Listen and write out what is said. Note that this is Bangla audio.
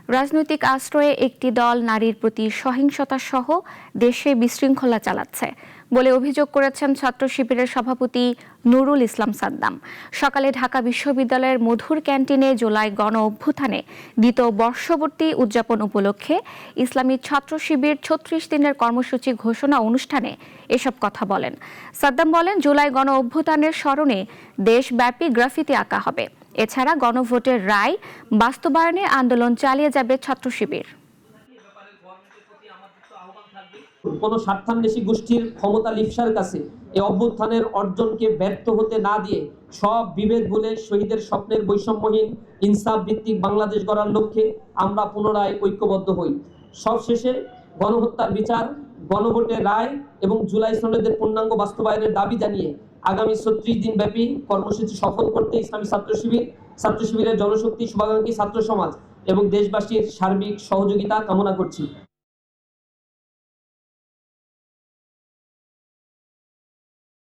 রাজনৈতিক আশ্রয়ে একটি দল নারীর প্রতি সহিংসতা সহ দেশে বিশৃঙ্খলা চালাচ্ছে বলে অভিযোগ করেছেন ছাত্র শিবিরের সভাপতি নুরুল ইসলাম সাদ্দাম। সকালে ঢাকা বিশ্ববিদ্যালয়ের মধুর ক্যান্টিনে জুলাই গণ অভ্যুত্থানে দ্বিতীয় বর্ষপূর্তি উদযাপন উপলক্ষে ইসলামী ছাত্র শিবির ৩৬ দিনের কর্মসূচি ঘোষণা অনুষ্ঠানে এসব কথা বলেন। সাদ্দাম বলেন, জুলাই গণ অভ্যুত্থানের স্মরণে দেশব্যাপী গ্রাফিতি আঁকা হবে। এছাড়া গণভোটের রায় বাস্তবায়নে আন্দোলন চালিয়ে যাবে ছাত্র শিবির। কোন স্বার্থান্বেষী গোষ্ঠীর ক্ষমতা লিপ্সার কাছে এই অভ্যুত্থানের অর্জনকে ব্যর্থ হতে না দিয়ে সব বিভেদ ভুলে শহীদের স্বপ্নের বৈষম্যহীন ইনসাফ ভিত্তিক বাংলাদেশ গড়ার লক্ষ্যে আমরা পুনরায় ঐক্যবদ্ধ হই। সবশেষে গণহত্যার বিচার, গণভোটের রায় এবং জুলাই সনদের পূর্ণাঙ্গ বাস্তবায়নের দাবি জানিয়ে আগামী ৩৬ দিন ব্যাপী কর্মসূচি সফল করতে ইসলামী ছাত্র শিবিরের জনশক্তি, শুভাকাঙ্ক্ষী ছাত্র সমাজ এবং দেশবাসীর সার্বিক সহযোগিতা কামনা করছি।